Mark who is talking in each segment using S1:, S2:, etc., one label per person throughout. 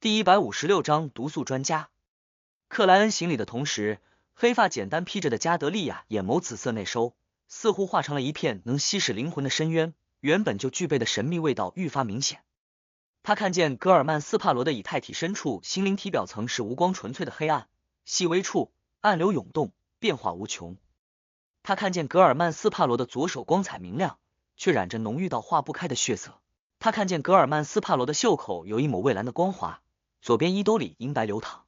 S1: 第156章毒素专家。克莱恩行礼的同时，黑发简单披着的加德利亚眼眸紫色内收，似乎化成了一片能吸食灵魂的深渊，原本就具备的神秘味道愈发明显。他看见格尔曼斯帕罗的以太体深处心灵体表层是无光纯粹的黑暗，细微处暗流涌动，变化无穷。他看见格尔曼斯帕罗的左手光彩明亮，却染着浓郁到化不开的血色。他看见格尔曼斯帕罗的袖口有一抹蔚蓝的光华，左边衣兜里银白流淌，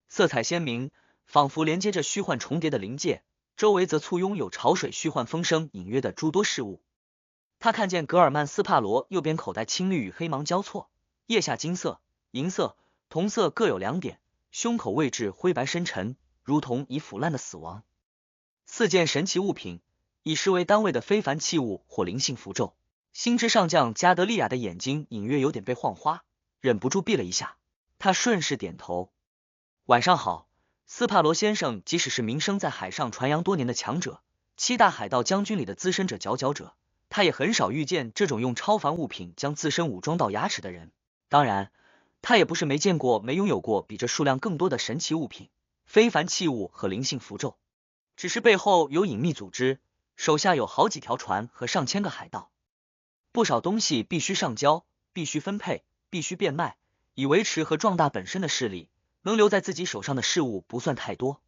S1: 色彩鲜明，仿佛连接着虚幻重叠的灵界，周围则簇拥有潮水虚幻风声隐约的诸多事物。他看见格尔曼斯帕罗右边口袋青绿与黑芒交错，腋下金色、银色、铜色各有2点，胸口位置灰白深沉，如同已腐烂的死亡。4件神奇物品，以10为单位的非凡器物或灵性符咒。星之上将加德利亚的眼睛隐约有点被晃花，忍不住闭了一下。他顺势点头。晚上好，斯帕罗先生。即使是名声在海上传扬多年的强者，7大海盗将军里的资深者佼佼者，他也很少遇见这种用超凡物品将自身武装到牙齿的人。当然，他也不是没见过、没拥有过比这数量更多的神奇物品、非凡器物和灵性符咒，只是背后有隐秘组织，手下有好几条船和上千个海盗。不少东西必须上交，必须分配，必须变卖，以维持和壮大本身的势力。能留在自己手上的事物不算太多，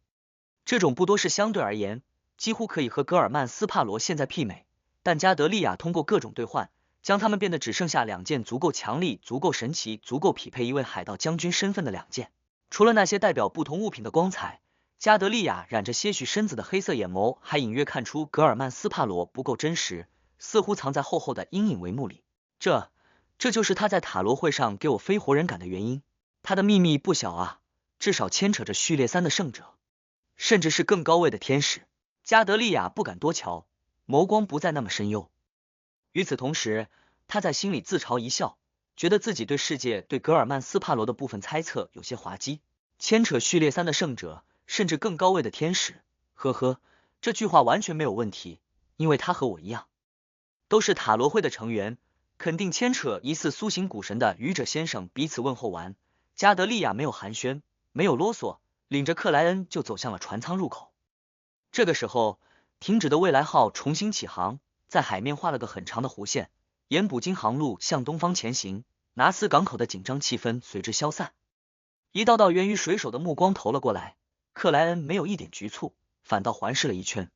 S1: 这种不多是相对而言几乎可以和格尔曼斯帕罗现在媲美，但加德利亚通过各种兑换，将他们变得只剩下2件足够强力、足够神奇、足够匹配一位海盗将军身份的2件。除了那些代表不同物品的光彩，加德利亚染着些许深紫的黑色眼眸还隐约看出格尔曼斯帕罗不够真实，似乎藏在厚厚的阴影帷幕里。这就是他在塔罗会上给我非活人感的原因。他的秘密不小啊，至少牵扯着序列3的圣者，甚至是更高位的天使。加德利亚不敢多瞧，眸光不再那么深幽。与此同时，他在心里自嘲一笑，觉得自己对世界、对格尔曼斯帕罗的部分猜测有些滑稽。牵扯序列3的圣者，甚至更高位的天使，呵呵，这句话完全没有问题，因为他和我一样，都是塔罗会的成员，肯定牵扯疑似苏醒古神的愚者先生。彼此问候完，加德利亚没有寒暄，没有啰嗦，领着克莱恩就走向了船舱入口。这个时候，停止的未来号重新起航，在海面画了个很长的弧线，沿捕鲸航路向东方前行。拿斯港口的紧张气氛随之消散，一道道源于水手的目光投了过来。克莱恩没有一点局促，反倒环视了一圈，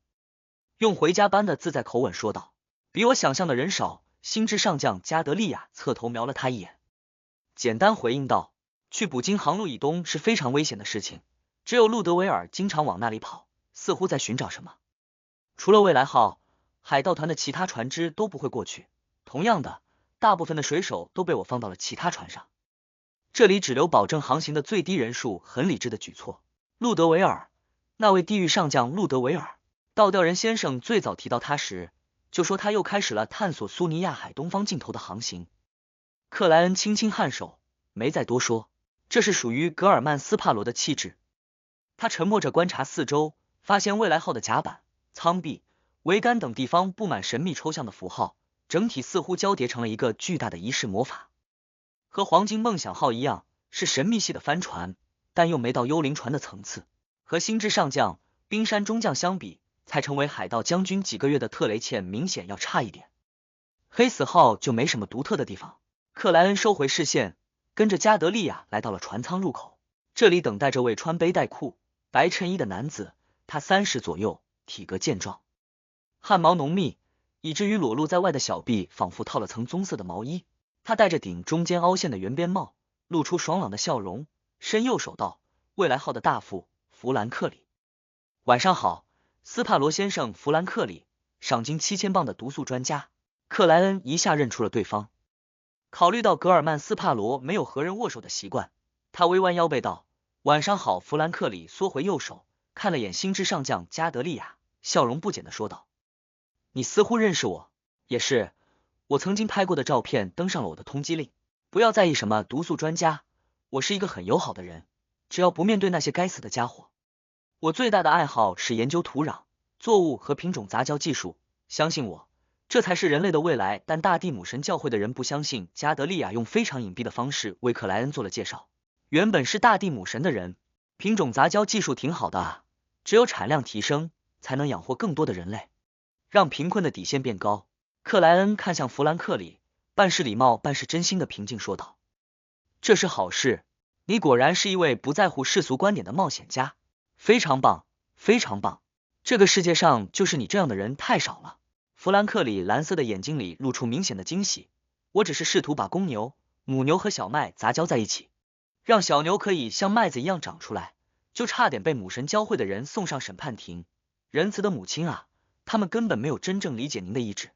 S1: 用回家般的自在口吻说道：“比我想象的人少。”星之上将加德利亚侧头瞄了他一眼，简单回应道：“去捕鲸航路以东是非常危险的事情，只有路德维尔经常往那里跑，似乎在寻找什么。除了未来号，海盗团的其他船只都不会过去。同样的，大部分的水手都被我放到了其他船上。这里只留保证航行的最低人数。”很理智的举措。路德维尔，那位地狱上将路德维尔。倒吊人先生最早提到他时，就说他又开始了探索苏尼亚海东方尽头的航行。克莱恩轻轻颔首，没再多说。这是属于格尔曼斯帕罗的气质。他沉默着观察四周，发现未来号的甲板、舱壁、桅杆等地方布满神秘抽象的符号，整体似乎交叠成了一个巨大的仪式魔法。和黄金梦想号一样，是神秘系的帆船，但又没到幽灵船的层次。和星之上将、冰山中将相比，才成为海盗将军几个月的特雷茜明显要差一点。黑死号就没什么独特的地方。克莱恩收回视线，跟着加德利亚来到了船舱入口。这里等待着位穿背带裤、白衬衣的男子，他30左右，体格健壮，汗毛浓密，以至于裸露在外的小臂仿佛套了层棕色的毛衣。他戴着顶中间凹陷的圆边帽，露出爽朗的笑容，伸右手道：“未来号的大副弗兰克里。”晚上好，斯帕罗先生。弗兰克里，赏金7000磅的毒素专家。克莱恩一下认出了对方。考虑到格尔曼斯帕罗没有和人握手的习惯，他微弯腰背道：“晚上好。”弗兰克里缩回右手，看了眼星之上将加德利亚，笑容不减的说道：“你似乎认识我。”“也是，我曾经拍过的照片登上了我的通缉令。不要在意什么毒素专家，我是一个很友好的人，只要不面对那些该死的家伙。我最大的爱好是研究土壤、作物和品种杂交技术，相信我，这才是人类的未来。但大地母神教会的人不相信，加德利亚用非常隐蔽的方式为克莱恩做了介绍。原本是大地母神的人，品种杂交技术挺好的啊，只有产量提升，才能养活更多的人类，让贫困的底线变高。克莱恩看向弗兰克里，半是礼貌半是真心的平静说道：这是好事，你果然是一位不在乎世俗观点的冒险家，非常棒，非常棒，这个世界上就是你这样的人太少了。弗兰克里蓝色的眼睛里露出明显的惊喜，我只是试图把公牛、母牛和小麦杂交在一起，让小牛可以像麦子一样长出来，就差点被母神教会的人送上审判庭。仁慈的母亲啊，他们根本没有真正理解您的意志。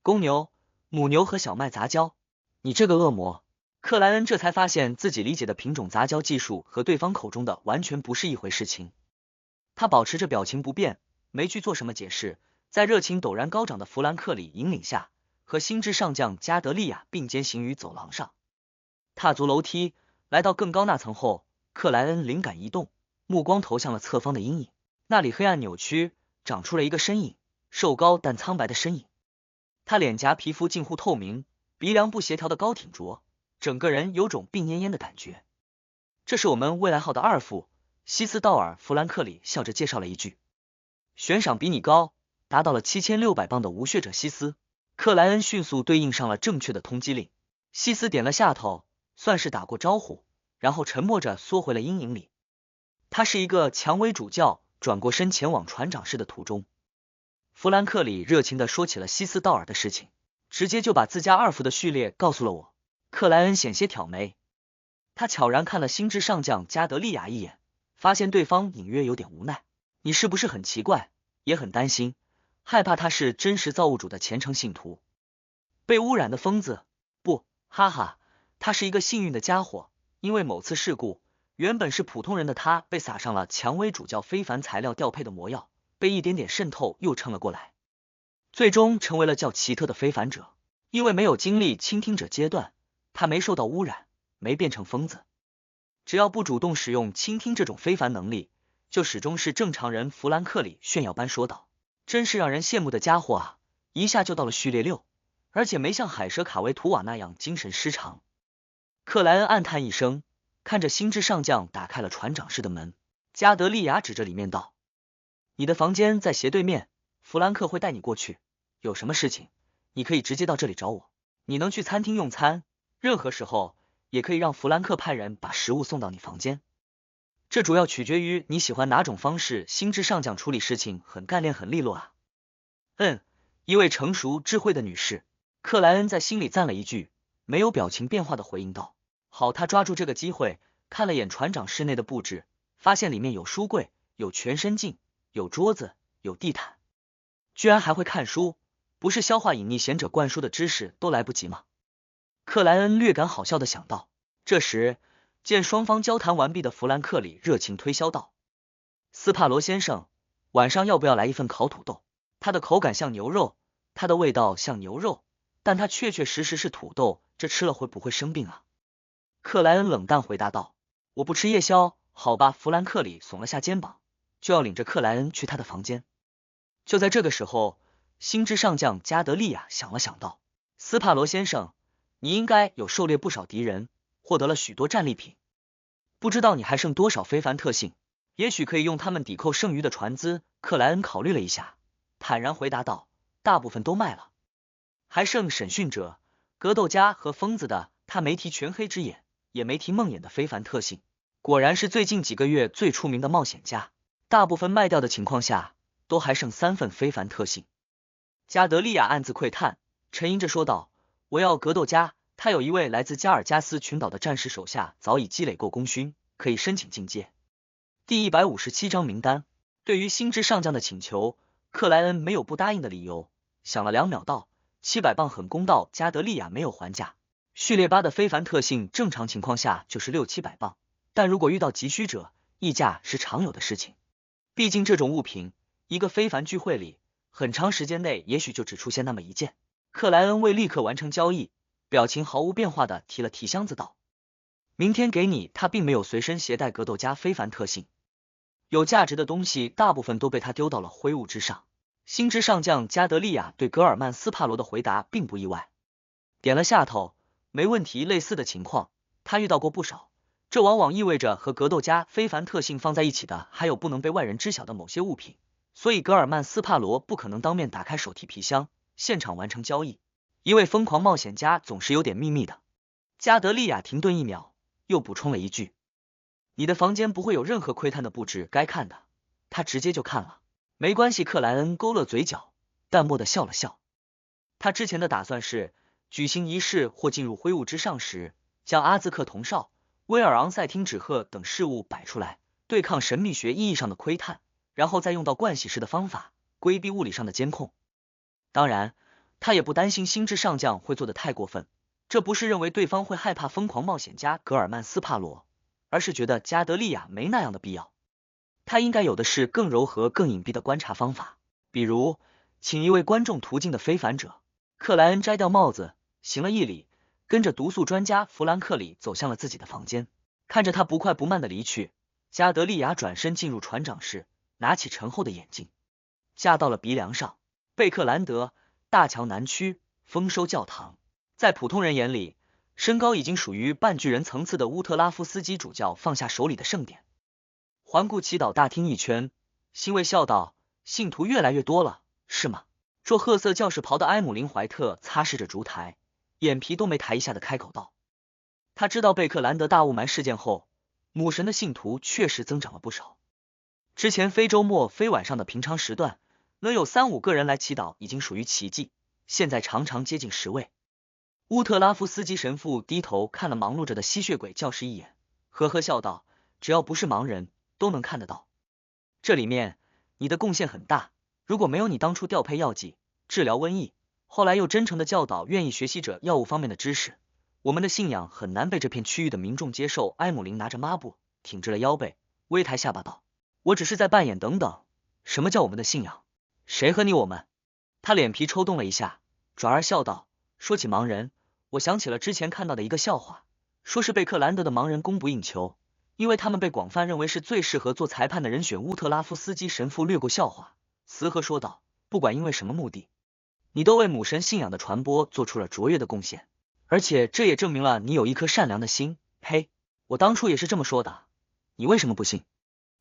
S1: 公牛、母牛和小麦杂交，你这个恶魔！克莱恩这才发现自己理解的品种杂交技术和对方口中的完全不是一回事情。他保持着表情不变，没去做什么解释。在热情陡然高涨的弗兰克里引领下，和星之上将加德利亚并肩行于走廊上，踏足楼梯，来到更高那层后，克莱恩灵感一动，目光投向了侧方的阴影，那里黑暗扭曲，长出了一个身影，瘦高但苍白的身影。他脸颊皮肤近乎透明，鼻梁不协调的高挺着，整个人有种病恹恹的感觉。这是我们未来号的二副希斯道尔，弗兰克里笑着介绍了一句。悬赏比你高，达到了7600磅的无血者西斯。克莱恩迅速对应上了正确的通缉令。西斯点了下头，算是打过招呼，然后沉默着缩回了阴影里。他是一个蔷薇主教，转过身前往船长室的途中。弗兰克里热情地说起了希斯道尔的事情，直接就把自家二副的序列告诉了我。克莱恩险些挑眉，他悄然看了星之上将加德利亚一眼，发现对方隐约有点无奈。你是不是很奇怪，也很担心，害怕他是真实造物主的虔诚信徒，被污染的疯子？不，哈哈，他是一个幸运的家伙，因为某次事故，原本是普通人的他被撒上了蔷薇主教非凡材料调配的魔药，被一点点渗透又撑了过来，最终成为了较奇特的非凡者。因为没有经历倾听者阶段，他没受到污染，没变成疯子。只要不主动使用倾听这种非凡能力，就始终是正常人。弗兰克里炫耀般说道，真是让人羡慕的家伙啊，一下就到了序列6，而且没像海蛇卡维图瓦那样精神失常。克莱恩暗叹一声，看着星之上将打开了船长室的门。加德利亚指着里面道，你的房间在斜对面，弗兰克会带你过去，有什么事情你可以直接到这里找我。你能去餐厅用餐，任何时候也可以让弗兰克派人把食物送到你房间，这主要取决于你喜欢哪种方式。星之上将处理事情很干练很利落啊。一位成熟智慧的女士。克莱恩在心里赞了一句，没有表情变化的回应道，好。他抓住这个机会看了眼船长室内的布置，发现里面有书柜，有全身镜，有桌子，有地毯，居然还会看书，不是消化隐匿贤者灌输的知识都来不及吗？克莱恩略感好笑的想到。这时见双方交谈完毕的弗兰克里热情推销道，斯帕罗先生，晚上要不要来一份烤土豆？它的口感像牛肉，它的味道像牛肉，但它确确实实是土豆，这吃了会不会生病啊？克莱恩冷淡回答道，我不吃夜宵。好吧。弗兰克里耸了下肩膀，就要领着克莱恩去他的房间。就在这个时候，星之上将加德利亚想了想道，斯帕罗先生，你应该有狩猎不少敌人，获得了许多战利品，不知道你还剩多少非凡特性，也许可以用他们抵扣剩余的船资。克莱恩考虑了一下，坦然回答道，大部分都卖了，还剩审讯者、格斗家和疯子的。他没提全黑之眼，也没提梦魇的非凡特性，果然是最近几个月最出名的冒险家。大部分卖掉的情况下，都还剩3份非凡特性。加德利亚暗自喟叹，沉吟着说道，我要格斗家，他有一位来自加尔加斯群岛的战士手下早已积累够功勋，可以申请进阶。第157章名单。对于星之上将的请求，克莱恩没有不答应的理由，想了2秒道，700磅很公道。加德利亚没有还价。序列8的非凡特性正常情况下就是600-700磅，但如果遇到急需者，溢价是常有的事情。毕竟这种物品，一个非凡聚会里，很长时间内也许就只出现那么一件。克莱恩为立刻完成交易，表情毫无变化的提了提箱子道，明天给你。他并没有随身携带格斗家非凡特性，有价值的东西大部分都被他丢到了灰雾之上。星之上将加德利亚对格尔曼斯帕罗的回答并不意外，点了下头，没问题。类似的情况他遇到过不少，这往往意味着和格斗家非凡特性放在一起的还有不能被外人知晓的某些物品，所以格尔曼斯帕罗不可能当面打开手提皮箱，现场完成交易。一位疯狂冒险家总是有点秘密的。加德利亚停顿1秒，又补充了一句：你的房间不会有任何窥探的布置，该看的他直接就看了。没关系，克莱恩勾了嘴角，淡漠的笑了笑。他之前的打算是举行仪式或进入灰雾之上时，将阿兹克铜哨、威尔昂塞汀纸鹤等事物摆出来，对抗神秘学意义上的窥探，然后再用到盥洗式的方法，规避物理上的监控。当然，他也不担心星之上将会做得太过分，这不是认为对方会害怕疯狂冒险家格尔曼斯帕罗，而是觉得加德利亚没那样的必要。他应该有的是更柔和、更隐蔽的观察方法，比如请一位观众途径的非凡者。克莱恩摘掉帽子，行了一礼，跟着毒素专家弗兰克里走向了自己的房间。看着他不快不慢的离去，加德利亚转身进入船长室，拿起沉厚的眼镜架到了鼻梁上。贝克兰德，大桥南区，丰收教堂。在普通人眼里，身高已经属于半巨人层次的乌特拉夫斯基主教放下手里的盛典，环顾祈祷大厅一圈，欣慰笑道：信徒越来越多了，是吗？着褐色教士袍的埃姆林怀特擦拭着烛台，眼皮都没抬一下的开口道。他知道贝克兰德大雾霾事件后，母神的信徒确实增长了不少。之前非周末非晚上的平常时段，能有3-5个人来祈祷已经属于奇迹，现在常常接近10位。乌特拉夫斯基神父低头看了忙碌着的吸血鬼教士一眼，呵呵笑道：只要不是盲人都能看得到。这里面你的贡献很大，如果没有你当初调配药剂治疗瘟疫，后来又真诚的教导愿意学习者药物方面的知识，我们的信仰很难被这片区域的民众接受。埃姆林拿着抹布挺直了腰背，微抬下巴道：我只是在扮演等等，什么叫我们的信仰？谁和你我们？他脸皮抽动了一下，转而笑道：说起盲人，我想起了之前看到的一个笑话，说是贝克兰德的盲人供不应求，因为他们被广泛认为是最适合做裁判的人选。乌特拉夫斯基神父略过笑话，慈和说道：不管因为什么目的，你都为母神信仰的传播做出了卓越的贡献，而且这也证明了你有一颗善良的心。嘿，我当初也是这么说的，你为什么不信？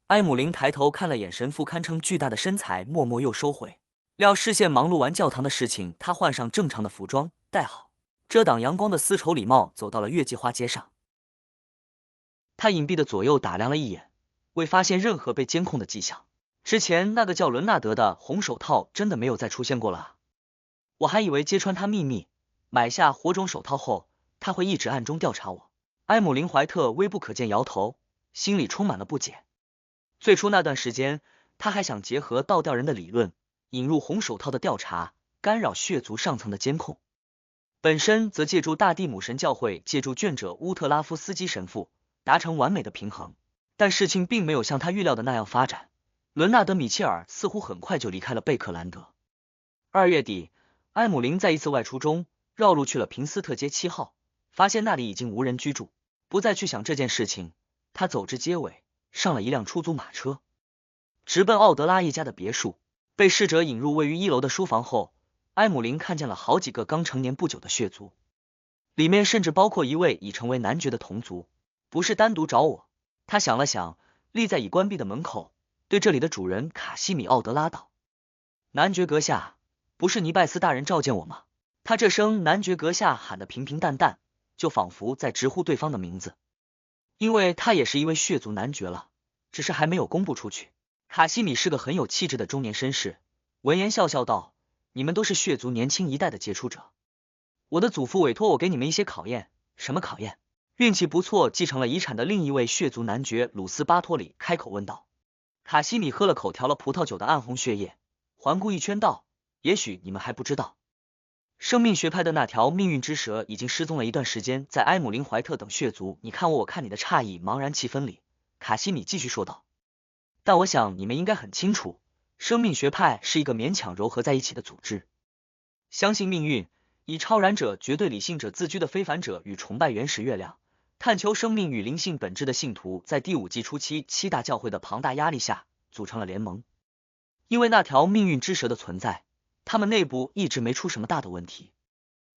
S1: 埃姆林抬头看了眼神父堪称巨大的身材，默默又收回。料视线忙碌完教堂的事情，他换上正常的服装，戴好遮挡阳光的丝绸礼帽，走到了月季花街上。他隐蔽的左右打量了一眼，未发现任何被监控的迹象。之前那个叫伦纳德的红手套真的没有再出现过了啊！我还以为揭穿他秘密，买下火种手套后，他会一直暗中调查我。埃姆林怀特微不可见摇头，心里充满了不解。最初那段时间，他还想结合倒吊人的理论，引入红手套的调查，干扰血族上层的监控。本身则借助大地母神教会，借助卷者乌特拉夫斯基神父，达成完美的平衡。但事情并没有像他预料的那样发展。伦纳德·米切尔似乎很快就离开了贝克兰德。2月底，埃姆林在一次外出中绕路去了平斯特街7号，发现那里已经无人居住，不再去想这件事情。他走至街尾，上了一辆出租马车，直奔奥德拉一家的别墅。被侍者引入位于1楼的书房后，埃姆林看见了好几个刚成年不久的血族，里面甚至包括一位已成为男爵的同族。不是单独找我，他想了想，立在已关闭的门口，对这里的主人卡西米奥德拉道：男爵阁下，不是尼拜斯大人召见我吗？他这声男爵阁下喊得平平淡淡，就仿佛在直呼对方的名字，因为他也是一位血族男爵了，只是还没有公布出去。卡西米是个很有气质的中年绅士，闻言笑笑道：你们都是血族年轻一代的杰出者，我的祖父委托我给你们一些考验。什么考验？运气不错继承了遗产的另一位血族男爵鲁斯巴托里开口问道。卡西米喝了口调了葡萄酒的暗红血液，环顾一圈道：也许你们还不知道，生命学派的那条命运之蛇已经失踪了一段时间，在埃姆林怀特等血族你看我看你的诧异茫然气氛里，卡西米继续说道：但我想你们应该很清楚，生命学派是一个勉强糅合在一起的组织，相信命运，以超然者、绝对理性者自居的非凡者与崇拜原始月亮、探求生命与灵性本质的信徒，在第5纪初期7大教会的庞大压力下组成了联盟。因为那条命运之蛇的存在，他们内部一直没出什么大的问题。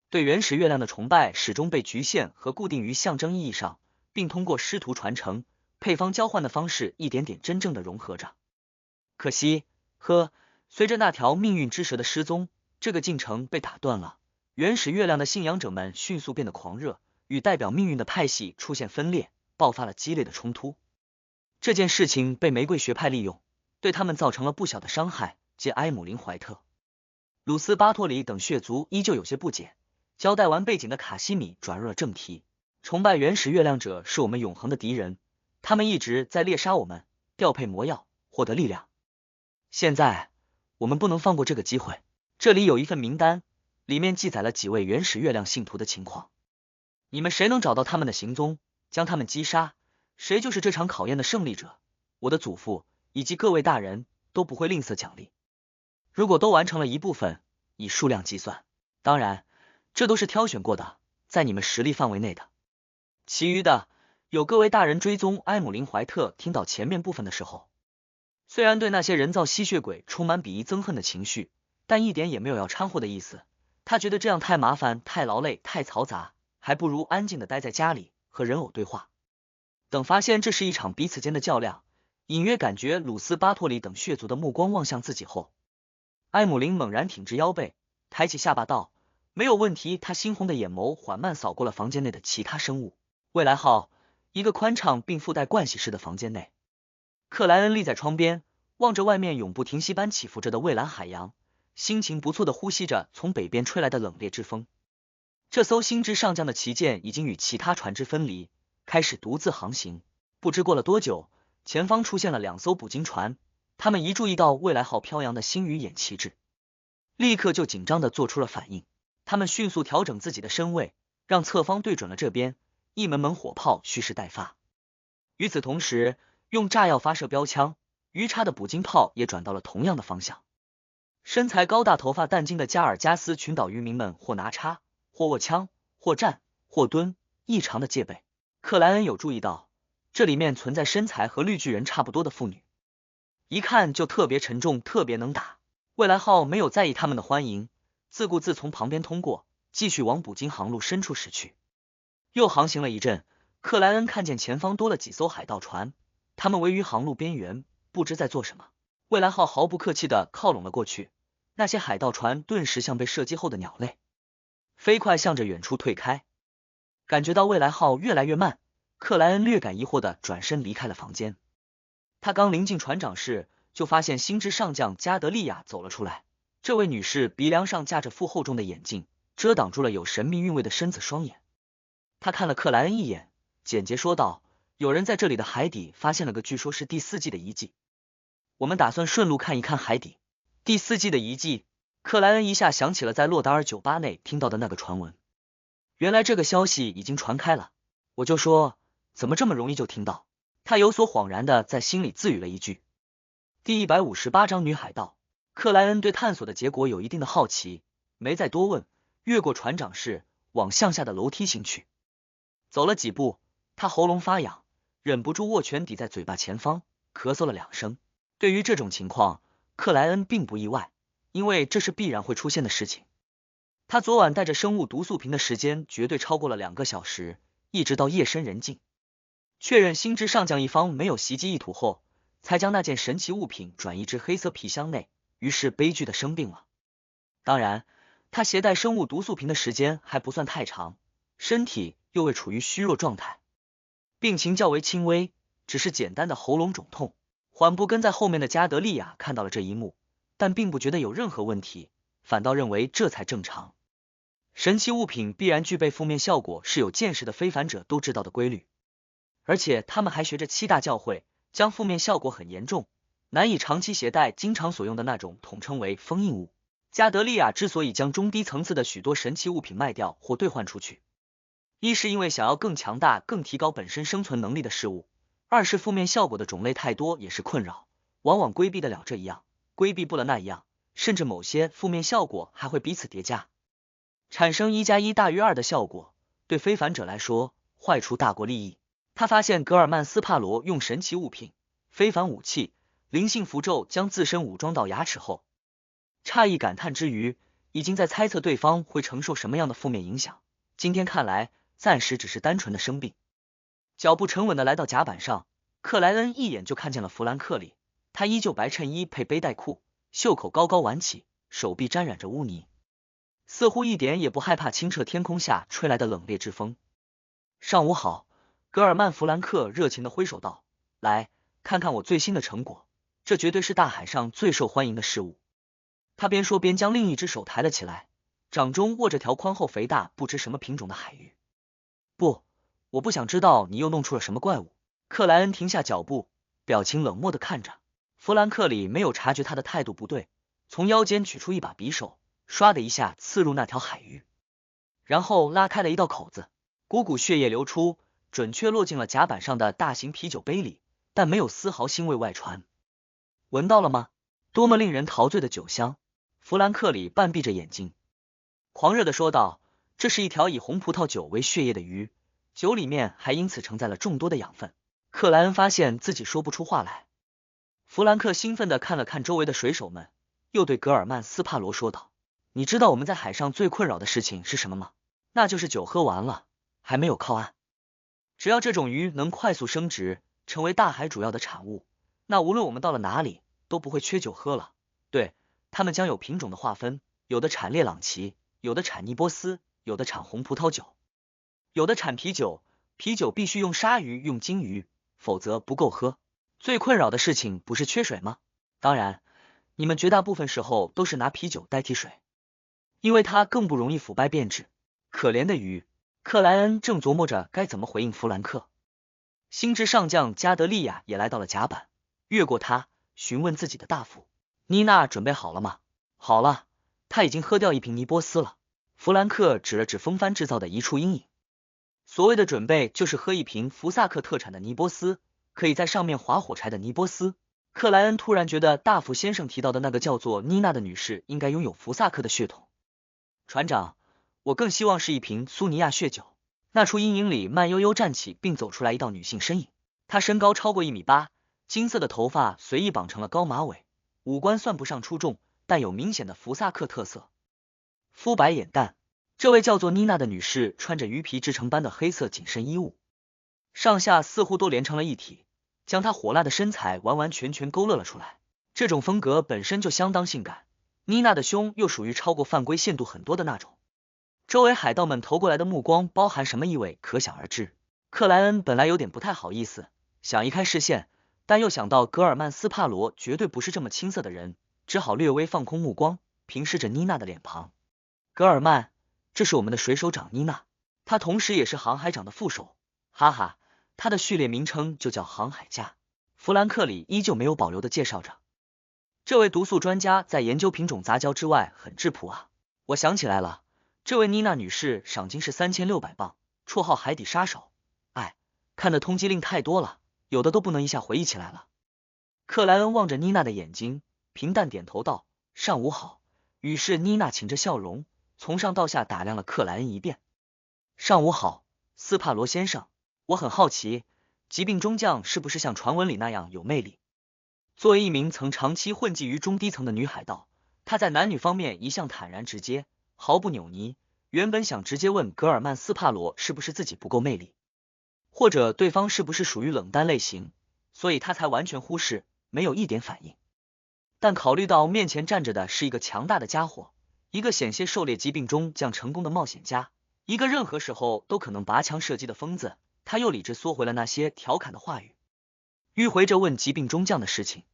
S1: 对原始月亮的崇拜始终被局限和固定于象征意义上，并通过师徒传承、配方交换的方式一点点真正的融合着。可惜，随着那条命运之蛇的失踪，这个进程被打断了。原始月亮的信仰者们迅速变得狂热，与代表命运的派系出现分裂，爆发了激烈的冲突。这件事情被玫瑰学派利用，对他们造成了不小的伤害，即埃姆林怀特、鲁斯巴托里等血族依旧有些不解。交代完背景的卡西米转入了正题，崇拜原始月亮者是我们永恒的敌人，他们一直在猎杀我们，调配魔药，获得力量。现在我们不能放过这个机会。这里有一份名单，里面记载了几位原始月亮信徒的情况，你们谁能找到他们的行踪，将他们击杀，谁就是这场考验的胜利者。我的祖父以及各位大人都不会吝啬奖励，如果都完成了一部分，以数量计算，当然这都是挑选过的，在你们实力范围内的。其余的，有各位大人追踪埃姆林怀特听到前面部分的时候，虽然对那些人造吸血鬼充满鄙夷憎恨的情绪，但一点也没有要掺和的意思。他觉得这样太麻烦、太劳累、太嘈杂，还不如安静的待在家里和人偶对话。等发现这是一场彼此间的较量，隐约感觉鲁斯巴托里等血族的目光望向自己后，埃姆林猛然挺直腰背，抬起下巴道：没有问题。他猩红的眼眸缓慢扫过了房间内的其他生物。未来号，一个宽敞并附带盥洗室的房间内，克莱恩立在窗边，望着外面永不停息般起伏着的蔚蓝海洋，心情不错的呼吸着从北边吹来的冷冽之风。这艘星之上将的旗舰已经与其他船只分离，开始独自航行。不知过了多久，前方出现了2艘捕鲸船，他们一注意到未来号飘扬的星与眼旗帜，立刻就紧张地做出了反应。他们迅速调整自己的身位，让侧方对准了这边，一门门火炮蓄势待发。与此同时，用炸药发射标枪，鱼叉的捕鲸炮也转到了同样的方向。身材高大、头发淡金的加尔加斯群岛渔民们或拿叉，或握枪，或站，或蹲，异常的戒备。克莱恩有注意到，这里面存在身材和绿巨人差不多的妇女，一看就特别沉重，特别能打。未来号没有在意他们的欢迎，自顾自从旁边通过，继续往捕鲸航路深处驶去。又航行了一阵，克莱恩看见前方多了几艘海盗船，他们位于航路边缘，不知在做什么。未来号毫不客气地靠拢了过去，那些海盗船顿时像被射击后的鸟类，飞快向着远处退开。感觉到未来号越来越慢，克莱恩略感疑惑地转身离开了房间。他刚临近船长室，就发现星之上将加德利亚走了出来。这位女士鼻梁上架着副厚重的眼镜，遮挡住了有神秘韵味的深紫双眼。他看了克莱恩一眼，简洁说道：有人在这里的海底发现了个据说是第4纪的遗迹，我们打算顺路看一看海底。第4纪的遗迹，克莱恩一下想起了在洛达尔酒吧内听到的那个传闻。原来这个消息已经传开了，我就说怎么这么容易就听到。他有所恍然的在心里自语了一句。第158章女海盗。克莱恩对探索的结果有一定的好奇，没再多问，越过船长室往向下的楼梯行去。走了几步，他喉咙发痒，忍不住握拳抵在嘴巴前方，咳嗽了2声。对于这种情况，克莱恩并不意外，因为这是必然会出现的事情。他昨晚带着生物毒素瓶的时间绝对超过了2个小时，一直到夜深人静，确认星之上将一方没有袭击意图后，才将那件神奇物品转移至黑色皮箱内，于是悲剧的生病了。当然，他携带生物毒素瓶的时间还不算太长，身体又未处于虚弱状态，病情较为轻微，只是简单的喉咙肿痛。缓步跟在后面的加德利亚看到了这一幕，但并不觉得有任何问题，反倒认为这才正常。神奇物品必然具备负面效果是有见识的非凡者都知道的规律，而且他们还学着7大教诲，将负面效果很严重、难以长期携带、经常所用的那种统称为封印物。加德利亚之所以将中低层次的许多神奇物品卖掉或兑换出去，一是因为想要更强大、更提高本身生存能力的事物，二是负面效果的种类太多也是困扰，往往规避得了这一样，规避不了那一样，甚至某些负面效果还会彼此叠加，产生1+1大于2的效果。对非凡者来说，坏处大过利益。他发现格尔曼斯帕罗用神奇物品、非凡武器灵性符咒将自身武装到牙齿后，诧异感叹之余，已经在猜测对方会承受什么样的负面影响。今天看来，暂时只是单纯的生病。脚步沉稳的来到甲板上，克莱恩一眼就看见了弗兰克里，他依旧白衬衣配背带裤，袖口高高挽起，手臂沾染着污泥，似乎一点也不害怕清澈天空下吹来的冷冽之风。上午好，格尔曼·弗兰克热情的挥手道，来，看看我最新的成果，这绝对是大海上最受欢迎的事物。他边说边将另一只手抬了起来，掌中握着条宽厚肥大不知什么品种的海鱼。不，我不想知道你又弄出了什么怪物。克莱恩停下脚步，表情冷漠的看着。弗兰克里没有察觉他的态度不对，从腰间取出一把匕首，唰的一下刺入那条海鱼，然后拉开了一道口子，股股血液流出，准确落进了甲板上的大型啤酒杯里，但没有丝毫腥味外传。闻到了吗？多么令人陶醉的酒香！弗兰克里半闭着眼睛，狂热的说道，这是一条以红葡萄酒为血液的鱼，酒里面还因此承载了众多的养分。克莱恩发现自己说不出话来。弗兰克兴奋地看了看周围的水手们，又对格尔曼斯帕罗说道，你知道我们在海上最困扰的事情是什么吗？那就是酒喝完了还没有靠岸。只要这种鱼能快速升值，成为大海主要的产物，那无论我们到了哪里都不会缺酒喝了。对，它们将有品种的划分，有的产列朗奇，有的产尼波斯，有的产红葡萄酒，有的产啤酒，啤酒必须用鲨鱼用金鱼，否则不够喝。最困扰的事情不是缺水吗？当然，你们绝大部分时候都是拿啤酒代替水，因为它更不容易腐败变质。可怜的鱼！克莱恩正琢磨着该怎么回应弗兰克，星之上将加德利亚也来到了甲板，越过他询问自己的大副，妮娜准备好了吗？好了，他已经喝掉一瓶尼波斯了。弗兰克指了指风帆制造的一处阴影，所谓的准备就是喝一瓶福萨克特产的尼波斯，可以在上面划火柴的尼波斯。克莱恩突然觉得大副先生提到的那个叫做妮娜的女士应该拥有福萨克的血统。船长，我更希望是一瓶苏尼亚血酒。那处阴影里慢悠悠站起并走出来一道女性身影，她身高超过1.8米，金色的头发随意绑成了高马尾，五官算不上出众，但有明显的福萨克特色，肤白眼淡。这位叫做妮娜的女士穿着鱼皮制成般的黑色紧身衣物，上下似乎都连成了一体，将她火辣的身材完完全全勾勒了出来。这种风格本身就相当性感，妮娜的胸又属于超过犯规限度很多的那种。周围海盗们投过来的目光包含什么意味可想而知。克莱恩本来有点不太好意思，想移开视线，但又想到格尔曼斯帕罗绝对不是这么青涩的人，只好略微放空目光，平视着妮娜的脸庞。格尔曼，这是我们的水手长妮娜，她同时也是航海长的副手，哈哈，她的序列名称就叫航海家。弗兰克里依旧没有保留的介绍着，这位毒素专家在研究品种杂交之外很质朴啊。我想起来了，这位妮娜女士赏金是3600磅，绰号海底杀手。哎，看的通缉令太多了，有的都不能一下回忆起来了。克莱恩望着妮娜的眼睛，平淡点头道，上午好。于是妮娜噙着笑容，从上到下打量了克莱恩一遍。上午好，斯帕罗先生，我很好奇，疾病中将是不是像传闻里那样有魅力？作为一名曾长期混迹于中低层的女海盗，她在男女方面一向坦然直接，毫不扭捏。原本想直接问格尔曼斯帕罗是不是自己不够魅力，或者对方是不是属于冷淡类型，所以他才完全忽视，没有一点反应。但考虑到面前站着的是一个强大的家伙，一个险些狩猎疾病中将成功的冒险家，一个任何时候都可能拔枪射击的疯子，他又理智缩回了那些调侃的话语，迂回着问疾病中将的事情。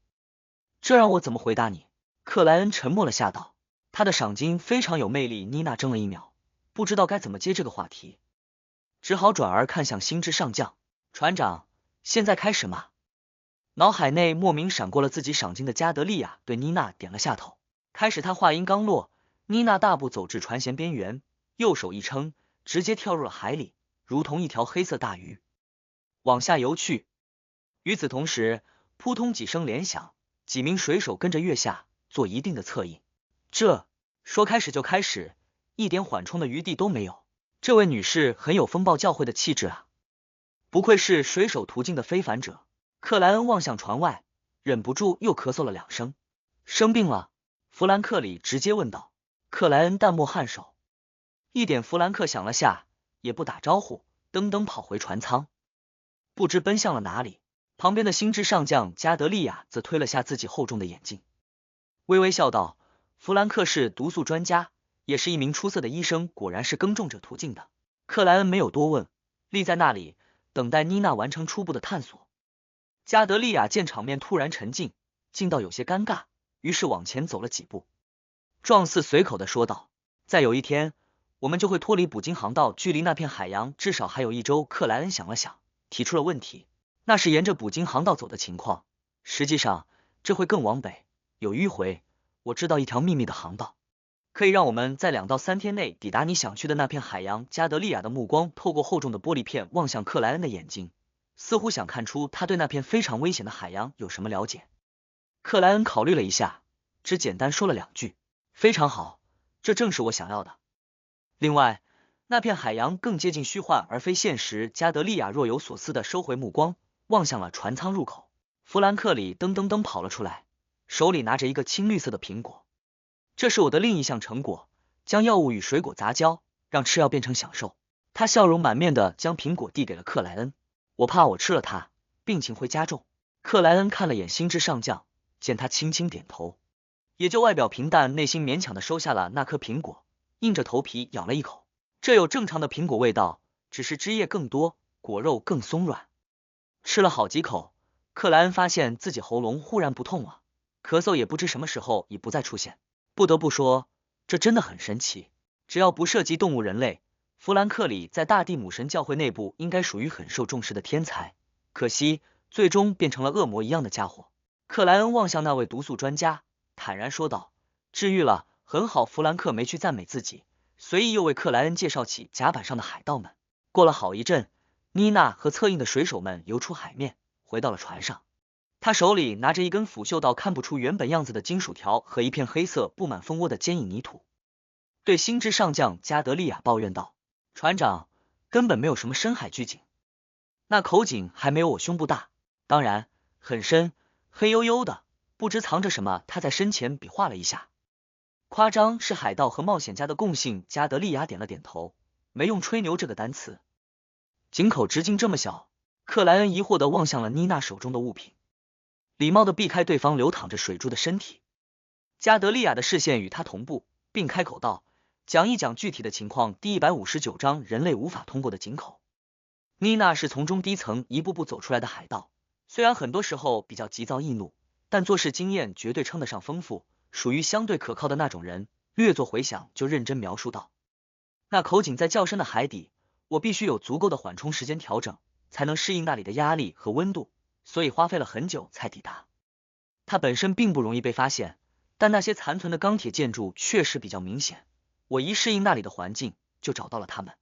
S1: 这让我怎么回答你？克莱恩沉默了下道，他的赏金非常有魅力。妮娜怔了一秒，不知道该怎么接这个话题，只好转而看向星之上将。船长，现在开始吗？脑海内莫名闪过了自己赏金的加德利亚对妮娜点了下头。开始，他话音刚落，妮娜大步走至船舷边缘，右手一撑，直接跳入了海里，如同一条黑色大鱼往下游去。与此同时，扑通几声连响，几名水手跟着跃下，做一定的策应。这说开始就开始，一点缓冲的余地都没有。这位女士很有风暴教会的气质啊，不愧是水手途径的非凡者。克莱恩望向船外，忍不住又咳嗽了2声。生病了？弗兰克里直接问道。克莱恩淡漠颔首，一点。弗兰克想了下，也不打招呼，噔噔跑回船舱，不知奔向了哪里。旁边的星之上将加德利亚则推了下自己厚重的眼镜，微微笑道：“弗兰克是毒素专家，也是一名出色的医生，果然是耕种者途径的。”克莱恩没有多问，立在那里等待妮娜完成初步的探索。加德利亚见场面突然沉静，静到有些尴尬，于是往前走了几步，状似随口的说道：“再有一天，我们就会脱离捕鲸航道，距离那片海洋至少还有1周。”克莱恩想了想，提出了问题：“那是沿着捕鲸航道走的情况，实际上这会更往北，有迂回。我知道一条秘密的航道，可以让我们在2到3天内抵达你想去的那片海洋。”加德利亚的目光透过厚重的玻璃片望向克莱恩的眼睛，似乎想看出他对那片非常危险的海洋有什么了解。克莱恩考虑了一下，只简单说了2句：“非常好，这正是我想要的。另外，那片海洋更接近虚幻而非现实。”加德利亚若有所思地收回目光，望向了船舱入口。弗兰克里噔噔噔跑了出来，手里拿着一个青绿色的苹果。这是我的另一项成果，将药物与水果杂交，让吃药变成享受。他笑容满面地将苹果递给了克莱恩。我怕我吃了它，病情会加重。克莱恩看了眼星之上将，见他轻轻点头，也就外表平淡，内心勉强地收下了那颗苹果，硬着头皮咬了一口。这有正常的苹果味道，只是汁液更多，果肉更松软。吃了好几口，克莱恩发现自己喉咙忽然不痛了，咳嗽也不知什么时候已不再出现。不得不说，这真的很神奇。只要不涉及动物人类，弗兰克里在大地母神教会内部应该属于很受重视的天才，可惜最终变成了恶魔一样的家伙。克莱恩望向那位毒素专家，坦然说道：“治愈了，很好。”弗兰克没去赞美自己，随意又为克莱恩介绍起甲板上的海盗们。过了好一阵，妮娜和策应的水手们游出海面，回到了船上。他手里拿着一根腐锈到看不出原本样子的金属条和一片黑色布满蜂窝的坚硬泥土，对星之上将加德利亚抱怨道：“船长，根本没有什么深海巨井，那口井还没有我胸部大，当然很深，黑黝黝的，不知藏着什么。”他在身前比划了一下，夸张是海盗和冒险家的共性。加德利亚点了点头，没用吹牛这个单词。井口直径这么小，克莱恩疑惑地望向了妮娜手中的物品，礼貌地避开对方流淌着水珠的身体。加德利亚的视线与他同步，并开口道：“讲一讲具体的情况。”第159章人类无法通过的井口。妮娜是从中低层一步步走出来的海盗，虽然很多时候比较急躁易怒，但做事经验绝对称得上丰富，属于相对可靠的那种人。略作回想，就认真描述道：“那口井在较深的海底，我必须有足够的缓冲时间调整，才能适应那里的压力和温度，所以花费了很久才抵达。它本身并不容易被发现，但那些残存的钢铁建筑确实比较明显。我一适应那里的环境，就找到了它们。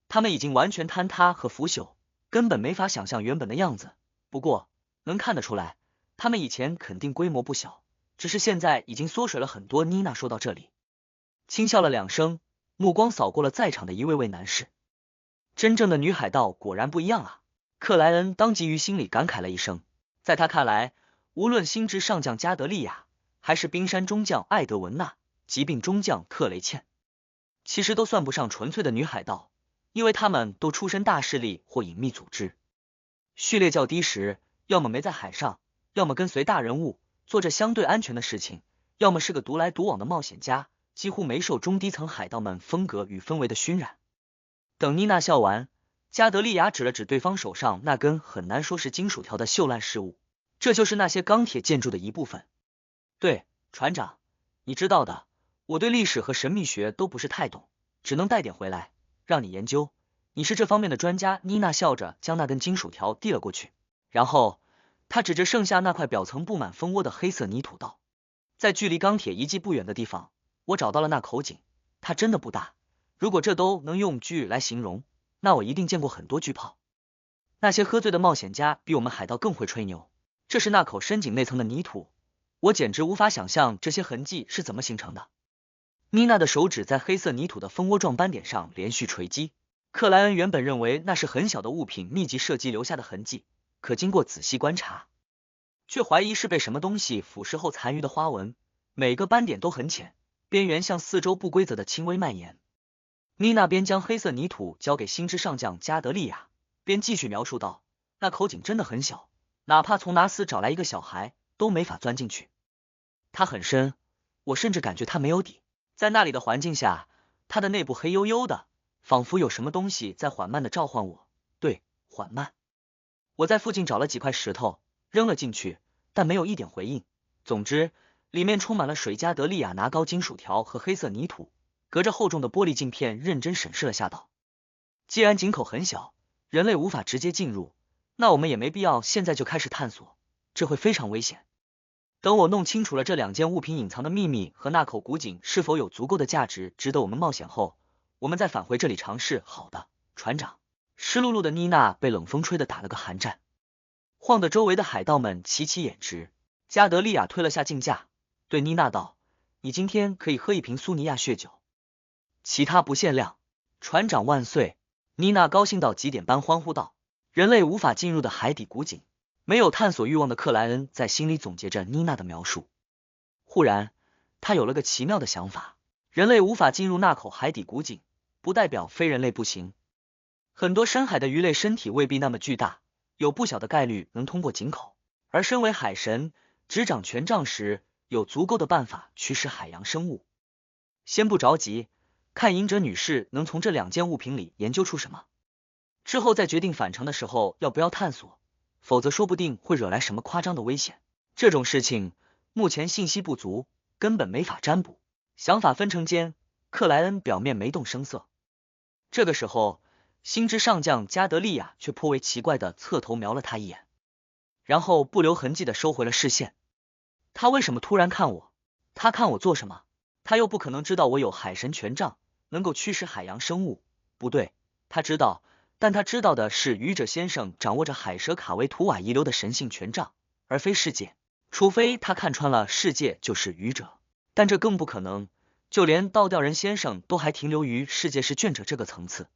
S1: 它们已经完全坍塌和腐朽，根本没法想象原本的样子。不过能看得出来，它们以前肯定规模不小，只是现在已经缩水了很多。”妮娜说到这里，轻笑了2声，目光扫过了在场的一位位男士。真正的女海盗果然不一样啊！克莱恩当即于心里感慨了一声。在他看来，无论星之上将加德利亚，还是冰山中将艾德文娜，疾病中将特雷茜，其实都算不上纯粹的女海盗，因为他们都出身大势力或隐秘组织，序列较低时，要么没在海上，要么跟随大人物，做着相对安全的事情，要么是个独来独往的冒险家，几乎没受中低层海盗们风格与氛围的熏染。等妮娜笑完，加德利亚指了指对方手上那根很难说是金属条的锈烂事物，这就是那些钢铁建筑的一部分。对，船长，你知道的，我对历史和神秘学都不是太懂，只能带点回来，让你研究。你是这方面的专家。妮娜笑着将那根金属条递了过去，然后她指着剩下那块表层布满蜂窝的黑色泥土道：“在距离钢铁遗迹不远的地方，我找到了那口井，它真的不大。如果这都能用巨来形容，那我一定见过很多巨炮。那些喝醉的冒险家比我们海盗更会吹牛。这是那口深井内层的泥土，我简直无法想象这些痕迹是怎么形成的。”妮娜的手指在黑色泥土的蜂窝状斑点上连续锤击。克莱恩原本认为那是很小的物品密集射击留下的痕迹，可经过仔细观察，却怀疑是被什么东西腐蚀后残余的花纹，每个斑点都很浅，边缘向四周不规则的轻微蔓延。妮娜边将黑色泥土交给星之上将加德利亚，边继续描述道：那口井真的很小，哪怕从哪死找来一个小孩都没法钻进去。它很深，我甚至感觉它没有底。在那里的环境下，它的内部黑黝黝的，仿佛有什么东西在缓慢的召唤我。对，缓慢。我在附近找了几块石头，扔了进去，但没有一点回应。总之，里面充满了水。加德利亚拿高金属条和黑色泥土，隔着厚重的玻璃镜片认真审视了下道：既然井口很小，人类无法直接进入，那我们也没必要现在就开始探索，这会非常危险。等我弄清楚了这2件物品隐藏的秘密和那口古井是否有足够的价值值得我们冒险后，我们再返回这里尝试。好的，船长。湿漉漉的妮娜被冷风吹得打了个寒战，晃得周围的海盗们齐齐眼直。加德利亚推了下镜架，对妮娜道：你今天可以喝一瓶苏尼亚血酒，其他不限量。船长万岁！妮娜高兴到极点般欢呼道。人类无法进入的海底古井，没有探索欲望的克莱恩在心里总结着妮娜的描述。忽然，他有了个奇妙的想法：人类无法进入那口海底古井，不代表非人类不行。很多深海的鱼类身体未必那么巨大，有不小的概率能通过井口，而身为海神，执掌权杖时，有足够的办法驱使海洋生物。先不着急，看隐者女士能从这2件物品里研究出什么，之后再决定返程的时候要不要探索，否则说不定会惹来什么夸张的危险。这种事情目前信息不足，根本没法占卜。想法纷呈间，克莱恩表面没动声色。这个时候，星之上将加德利亚却颇为奇怪的侧头瞄了他一眼，然后不留痕迹的收回了视线。他为什么突然看我？他看我做什么？他又不可能知道我有海神权杖，能够驱使海洋生物。不对，他知道，但他知道的是愚者先生掌握着海蛇卡维图瓦遗留的神性权杖，而非世界。除非他看穿了世界就是愚者，但这更不可能，就连倒吊人先生都还停留于世界是倦者这个层次。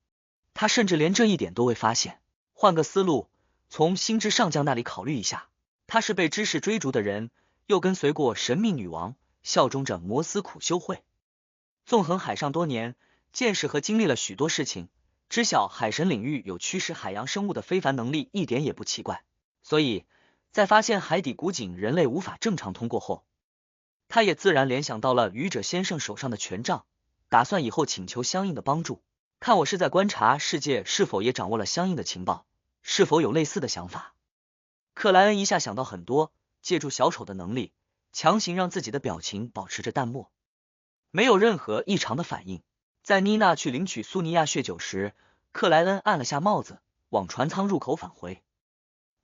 S1: 他甚至连这一点都未发现。换个思路，从星之上将那里考虑一下，他是被知识追逐的人，又跟随过神秘女王，效忠着摩斯苦修会，纵横海上多年，见识和经历了许多事情，知晓海神领域有驱使海洋生物的非凡能力一点也不奇怪。所以在发现海底古井人类无法正常通过后，他也自然联想到了愚者先生手上的权杖，打算以后请求相应的帮助。看我是在观察世界是否也掌握了相应的情报，是否有类似的想法。克莱恩一下想到很多，借助小丑的能力，强行让自己的表情保持着淡漠，没有任何异常的反应。在妮娜去领取苏尼亚血酒时，克莱恩按了下帽子，往船舱入口返回。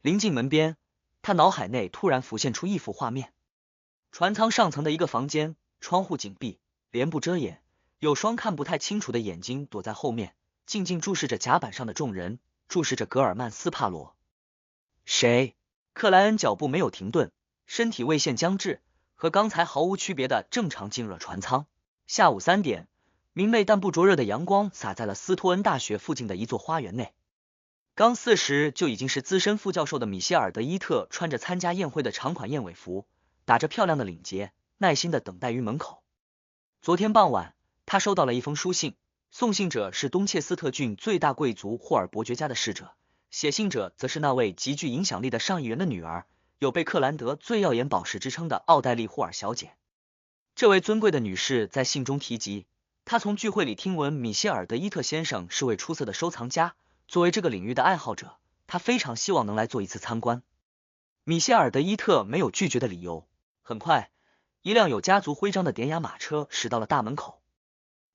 S1: 临近门边，他脑海内突然浮现出一幅画面：船舱上层的一个房间，窗户紧闭，帘布遮掩，有双看不太清楚的眼睛躲在后面，静静注视着甲板上的众人，注视着格尔曼斯帕罗。谁？克莱恩脚步没有停顿，身体未现僵滞，和刚才毫无区别的正常进入了船舱。下午3点，明媚但不灼热的阳光洒在了斯托恩大学附近的一座花园内。刚40就已经是资深副教授的米歇尔德伊特穿着参加宴会的长款燕尾服，打着漂亮的领结，耐心的等待于门口。昨天傍晚，他收到了一封书信，送信者是东切斯特郡最大贵族霍尔伯爵家的侍者，写信者则是那位极具影响力的上议员的女儿，有被克兰德最耀眼宝石之称的奥黛丽·霍尔小姐。这位尊贵的女士在信中提及，她从聚会里听闻米歇尔德伊特先生是位出色的收藏家，作为这个领域的爱好者，她非常希望能来做一次参观。米歇尔德伊特没有拒绝的理由。很快，一辆有家族徽章的典雅马车驶到了大门口。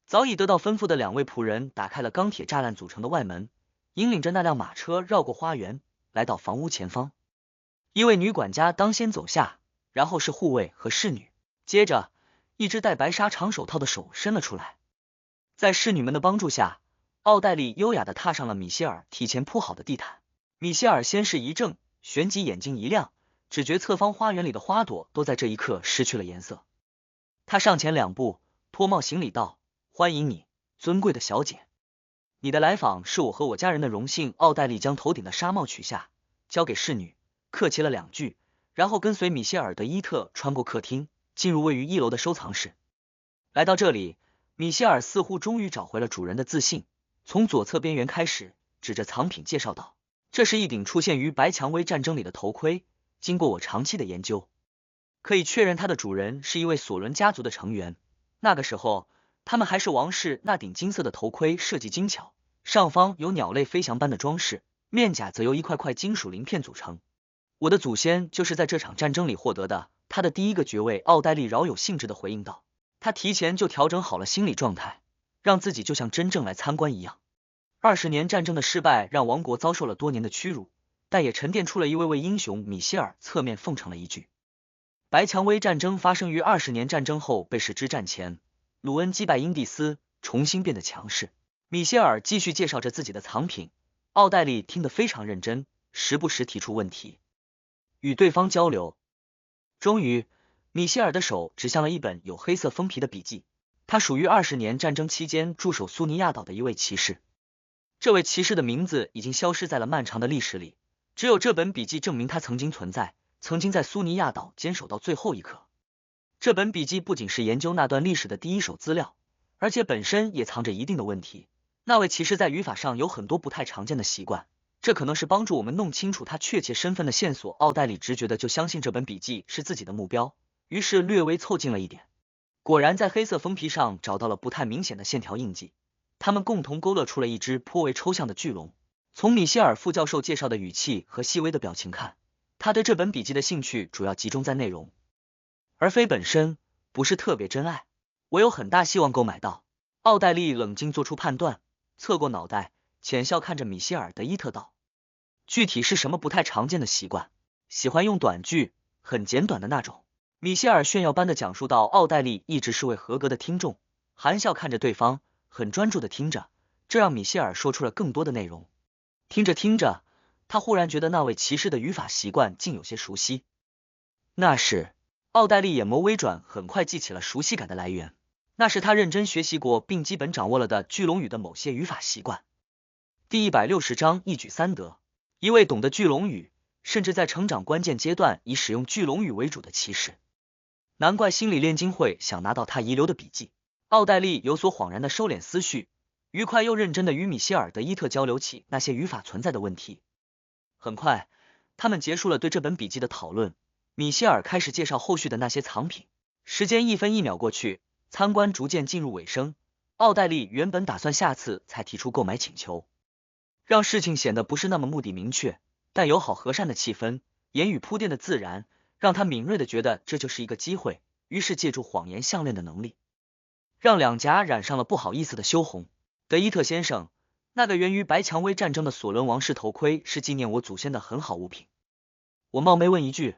S1: 早已得到吩咐的2位仆人打开了钢铁栅栏组成的外门，引领着那辆马车绕过花园，来到房屋前方。一位女管家当先走下，然后是护卫和侍女，接着一只戴白纱长手套的手伸了出来。在侍女们的帮助下，奥黛丽优雅地踏上了米歇尔提前铺好的地毯。米歇尔先是一怔，旋即眼睛一亮，只觉侧方花园里的花朵都在这一刻失去了颜色。他上前2步，脱帽行礼道：欢迎你，尊贵的小姐。你的来访是我和我家人的荣幸。奥黛丽将头顶的纱帽取下，交给侍女，客气了2句，然后跟随米歇尔·德伊特穿过客厅，进入位于1楼的收藏室。来到这里，米歇尔似乎终于找回了主人的自信，从左侧边缘开始，指着藏品介绍道：“这是一顶出现于白蔷薇战争里的头盔，经过我长期的研究，可以确认它的主人是一位索伦家族的成员。那个时候，他们还是王室。那顶金色的头盔设计精巧，上方有鸟类飞翔般的装饰，面甲则由一块块金属鳞片组成。我的祖先就是在这场战争里获得的。”他的第一个爵位。奥黛丽饶有兴致地回应道。他提前就调整好了心理状态，让自己就像真正来参观一样。20年战争的失败让王国遭受了多年的屈辱，但也沉淀出了一位位英雄。米歇尔侧面奉承了一句。白蔷薇战争发生于20年战争后被弑之战前，鲁恩击败英蒂斯，重新变得强势。米歇尔继续介绍着自己的藏品，奥黛丽听得非常认真，时不时提出问题，与对方交流。终于，米歇尔的手指向了一本有黑色封皮的笔记，他属于20年战争期间驻守苏尼亚岛的一位骑士。这位骑士的名字已经消失在了漫长的历史里，只有这本笔记证明他曾经存在，曾经在苏尼亚岛坚守到最后一刻。这本笔记不仅是研究那段历史的第一手资料，而且本身也藏着一定的问题。那位骑士在语法上有很多不太常见的习惯，这可能是帮助我们弄清楚他确切身份的线索。奥黛丽直觉的就相信这本笔记是自己的目标，于是略微凑近了一点，果然在黑色封皮上找到了不太明显的线条印记，他们共同勾勒出了一只颇为抽象的巨龙。从米歇尔副教授介绍的语气和细微的表情看，他对这本笔记的兴趣主要集中在内容，而非本身，不是特别珍爱。我有很大希望购买到。奥黛丽冷静做出判断，侧过脑袋，浅笑看着米歇尔·德伊特道：“具体是什么不太常见的习惯？喜欢用短句，很简短的那种。”米歇尔炫耀般的讲述道。奥黛丽一直是位合格的听众，含笑看着对方，很专注的听着，这让米歇尔说出了更多的内容。听着听着，他忽然觉得那位骑士的语法习惯竟有些熟悉。那是……奥黛丽眼眸微转，很快记起了熟悉感的来源，那是他认真学习过并基本掌握了的巨龙语的某些语法习惯。第160章一举三得，一位懂得巨龙语，甚至在成长关键阶段以使用巨龙语为主的骑士。难怪心理炼金会想拿到他遗留的笔记。奥黛丽有所恍然的收敛思绪，愉快又认真的与米歇尔·德伊特交流起那些语法存在的问题。很快，他们结束了对这本笔记的讨论，米歇尔开始介绍后续的那些藏品。时间一分一秒过去，参观逐渐进入尾声。奥黛丽原本打算下次才提出购买请求，让事情显得不是那么目的明确，但友好和善的气氛，言语铺垫的自然，让他敏锐的觉得这就是一个机会，于是借助谎言项链的能力，让两颊染上了不好意思的羞红。德伊特先生，那个源于白蔷薇战争的索伦王室头盔是纪念我祖先的很好物品。我冒昧问一句，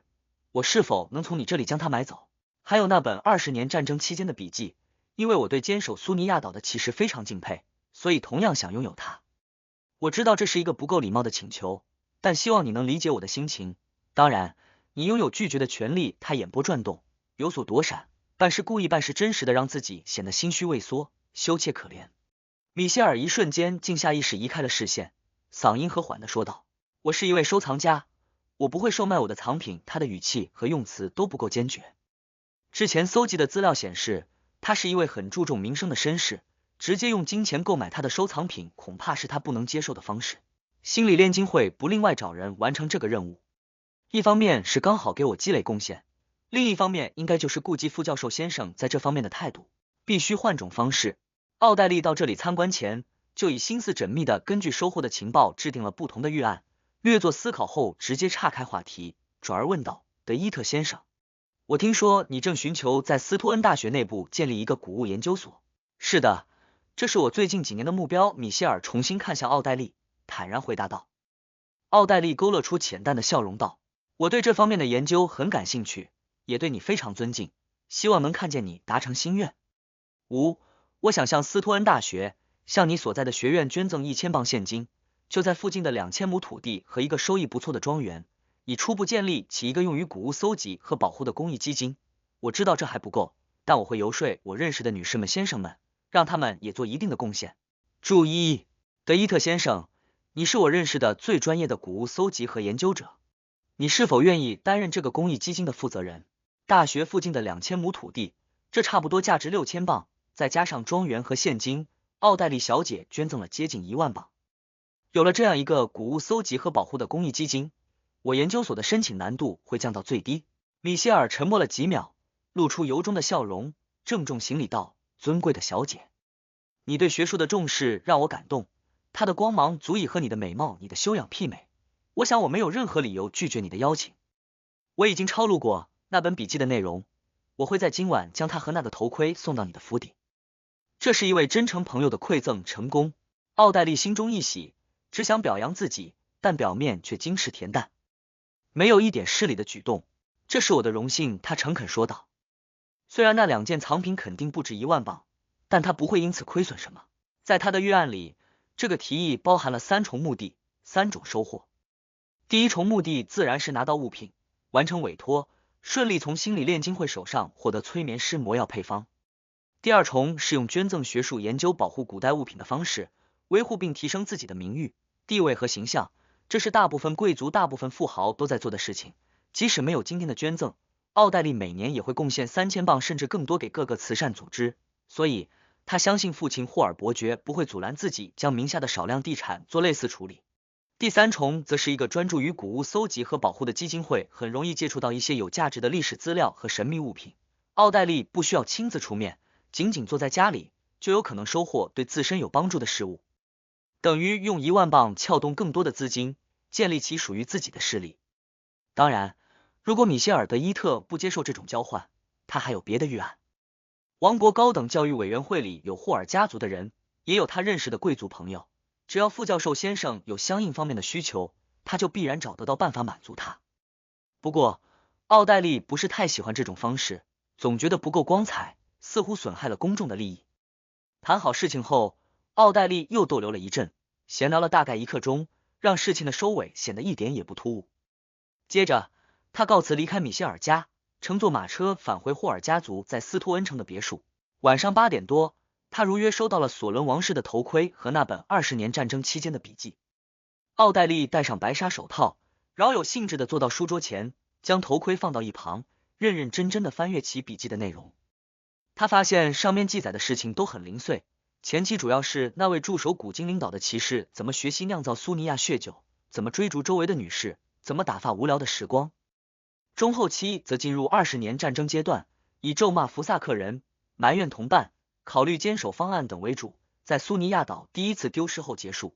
S1: 我是否能从你这里将它买走？还有那本20年战争期间的笔记，因为我对坚守苏尼亚岛的骑士非常敬佩，所以同样想拥有它。我知道这是一个不够礼貌的请求，但希望你能理解我的心情。当然，你拥有拒绝的权利。他眼波转动，有所躲闪，半是故意半是真实的让自己显得心虚畏缩，羞怯可怜。米歇尔一瞬间竟下意识移开了视线，嗓音和缓的说道：“我是一位收藏家，我不会售卖我的藏品。”他的语气和用词都不够坚决。之前搜集的资料显示，他是一位很注重名声的绅士，直接用金钱购买他的收藏品恐怕是他不能接受的方式。心理炼金会不另外找人完成这个任务，一方面是刚好给我积累贡献，另一方面应该就是顾及副教授先生在这方面的态度，必须换种方式。奥黛丽到这里参观前，就以心思缜密的根据收获的情报制定了不同的预案，略作思考后直接岔开话题，转而问道：“德伊特先生，我听说你正寻求在斯托恩大学内部建立一个古物研究所。”“是的，这是我最近几年的目标。”米歇尔重新看向奥黛丽，坦然回答道。奥黛丽勾勒出浅淡的笑容道：“我对这方面的研究很感兴趣，也对你非常尊敬，希望能看见你达成心愿。我想向斯托恩大学，向你所在的学院捐赠1000磅现金，就在附近的2000亩土地和一个收益不错的庄园，以初步建立起一个用于古物搜集和保护的公益基金。我知道这还不够，但我会游说我认识的女士们、先生们，让他们也做一定的贡献。注意，德伊特先生，你是我认识的最专业的古物搜集和研究者。你是否愿意担任这个公益基金的负责人？大学附近的2000亩土地，这差不多价值6000镑，再加上庄园和现金，奥黛丽小姐捐赠了接近1万镑。有了这样一个谷物搜集和保护的公益基金，我研究所的申请难度会降到最低。米歇尔沉默了几秒，露出由衷的笑容，郑重行礼道：“尊贵的小姐，你对学术的重视让我感动，它的光芒足以和你的美貌、你的修养媲美。我想我没有任何理由拒绝你的邀请。我已经抄录过那本笔记的内容，我会在今晚将它和那个头盔送到你的府邸。这是一位真诚朋友的馈赠成功。”奥黛丽心中一喜，只想表扬自己，但表面却矜持恬淡，没有一点失礼的举动。这是我的荣幸，他诚恳说道。虽然那2件藏品肯定不值1万镑，但他不会因此亏损什么。在他的预案里，这个提议包含了3重目的，3种收获。第一重目的自然是拿到物品，完成委托，顺利从心理炼金会手上获得催眠师魔药配方。第二重是用捐赠学术研究保护古代物品的方式，维护并提升自己的名誉、地位和形象，这是大部分贵族、大部分富豪都在做的事情。即使没有今天的捐赠，奥黛丽每年也会贡献3000镑甚至更多给各个慈善组织，所以他相信父亲霍尔伯爵不会阻拦自己将名下的少量地产做类似处理。第3重则是一个专注于古物搜集和保护的基金会，很容易接触到一些有价值的历史资料和神秘物品。奥黛丽不需要亲自出面，仅仅坐在家里就有可能收获对自身有帮助的事物，等于用1万镑撬动更多的资金，建立起属于自己的势力。当然，如果米歇尔·德伊特不接受这种交换，他还有别的预案。王国高等教育委员会里有霍尔家族的人，也有他认识的贵族朋友，只要副教授先生有相应方面的需求，他就必然找得到办法满足他。不过，奥黛丽不是太喜欢这种方式，总觉得不够光彩，似乎损害了公众的利益。谈好事情后，奥黛丽又逗留了一阵，闲聊了大概1刻钟，让事情的收尾显得一点也不突兀。接着，他告辞离开米歇尔家，乘坐马车返回霍尔家族在斯托恩城的别墅。晚上8点多，他如约收到了索伦王室的头盔和那本20年战争期间的笔记。奥黛丽戴上白纱手套，饶有兴致地坐到书桌前，将头盔放到一旁，认认真真地翻阅起笔记的内容。他发现上面记载的事情都很零碎，前期主要是那位驻守古精灵岛的骑士怎么学习酿造苏尼亚血酒，怎么追逐周围的女士，怎么打发无聊的时光。中后期则进入20年战争阶段，以咒骂福萨克人、埋怨同伴、考虑坚守方案等为主，在苏尼亚岛第一次丢失后结束。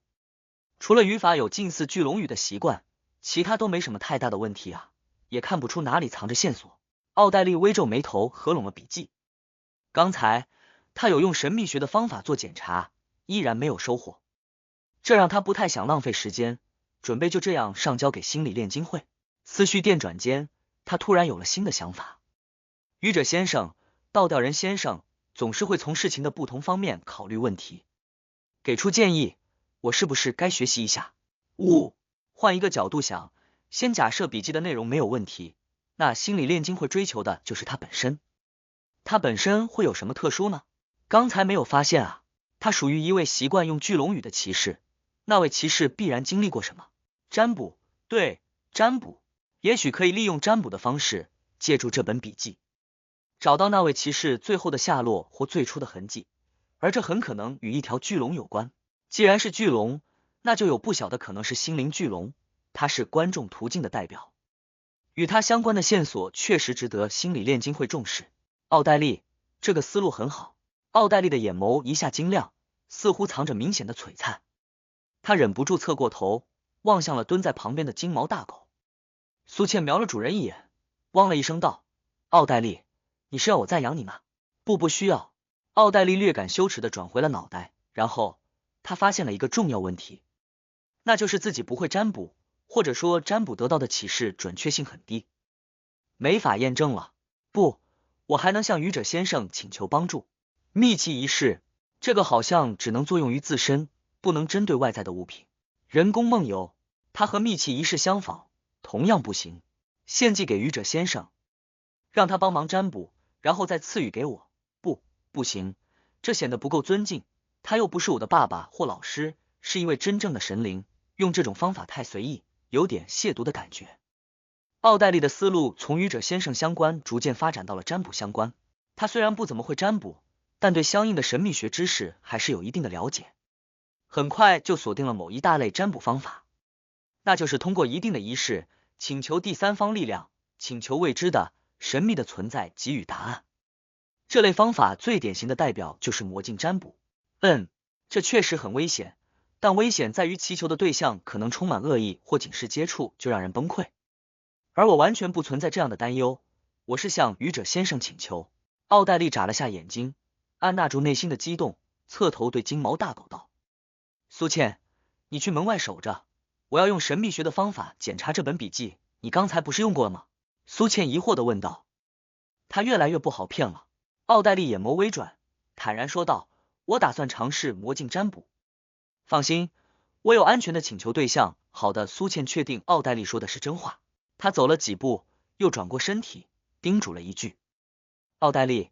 S1: 除了语法有近似巨龙语的习惯，其他都没什么太大的问题啊，也看不出哪里藏着线索。奥黛丽微皱眉头，合拢了笔记。刚才他有用神秘学的方法做检查，依然没有收获，这让他不太想浪费时间，准备就这样上交给心理炼金会。思绪电转间，他突然有了新的想法。愚者先生、倒吊人先生总是会从事情的不同方面考虑问题，给出建议，我是不是该学习一下？换一个角度想，先假设笔记的内容没有问题，那心理炼金会追求的就是他本身。他本身会有什么特殊呢？刚才没有发现啊，他属于一位习惯用巨龙语的骑士，那位骑士必然经历过什么？占卜，对，占卜，也许可以利用占卜的方式，借助这本笔记，找到那位骑士最后的下落或最初的痕迹，而这很可能与一条巨龙有关。既然是巨龙，那就有不小的可能是心灵巨龙，它是观众途径的代表。与它相关的线索确实值得心理炼金会重视。奥黛丽，这个思路很好。奥黛丽的眼眸一下晶亮，似乎藏着明显的璀璨。她忍不住侧过头，望向了蹲在旁边的金毛大狗。苏茜瞄了主人一眼，汪了一声道：“奥黛丽，你是要我赞扬你吗？”“不需要。”奥黛丽略感羞耻地转回了脑袋，然后她发现了一个重要问题，那就是自己不会占卜，或者说占卜得到的启示准确性很低，没法验证了。不，我还能向愚者先生请求帮助。秘器仪式，这个好像只能作用于自身，不能针对外在的物品。人工梦游，它和秘器仪式相仿，同样不行。献祭给愚者先生，让他帮忙占卜，然后再赐予给我。不行，这显得不够尊敬。他又不是我的爸爸或老师，是一位真正的神灵，用这种方法太随意，有点亵渎的感觉。奥黛丽的思路从愚者先生相关逐渐发展到了占卜相关。他虽然不怎么会占卜，但对相应的神秘学知识还是有一定的了解。很快就锁定了某一大类占卜方法，那就是通过一定的仪式，请求第三方力量，请求未知的、神秘的存在给予答案。这类方法最典型的代表就是魔镜占卜。这确实很危险，但危险在于祈求的对象可能充满恶意，或仅是接触就让人崩溃。而我完全不存在这样的担忧，我是向愚者先生请求。奥黛丽眨了下眼睛，按捺住内心的激动，侧头对金毛大狗道：苏茜，你去门外守着，我要用神秘学的方法检查这本笔记，你刚才不是用过了吗？苏茜疑惑地问道。他越来越不好骗了。奥黛丽眼眸微转，坦然说道：我打算尝试魔镜占卜。放心，我有安全的请求对象。好的，苏茜确定奥黛丽说的是真话。他走了几步，又转过身体，叮嘱了一句：奥黛丽，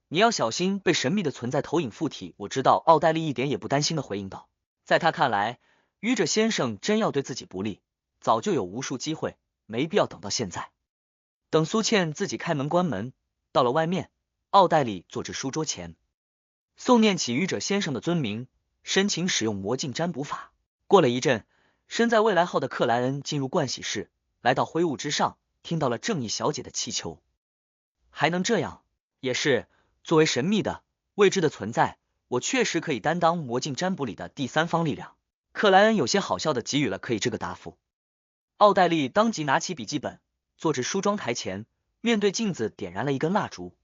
S1: 你要小心被神秘的存在投影附体。我知道。奥黛丽一点也不担心的回应道。在他看来，愚者先生真要对自己不利，早就有无数机会，没必要等到现在。等苏茜自己开门关门，到了外面，奥黛丽坐至书桌前，诵念起愚者先生的尊名，申请使用魔镜占卜法。过了一阵，身在未来号的克莱恩进入盥洗室，来到灰雾之上，听到了正义小姐的祈求。还能这样？也是，作为神秘的、未知的存在，我确实可以担当魔镜占卜里的第三方力量。克莱恩有些好笑的给予了可以这个答复。奥黛丽当即拿起笔记本，坐至梳妆台前，面对镜子点燃了一根蜡烛。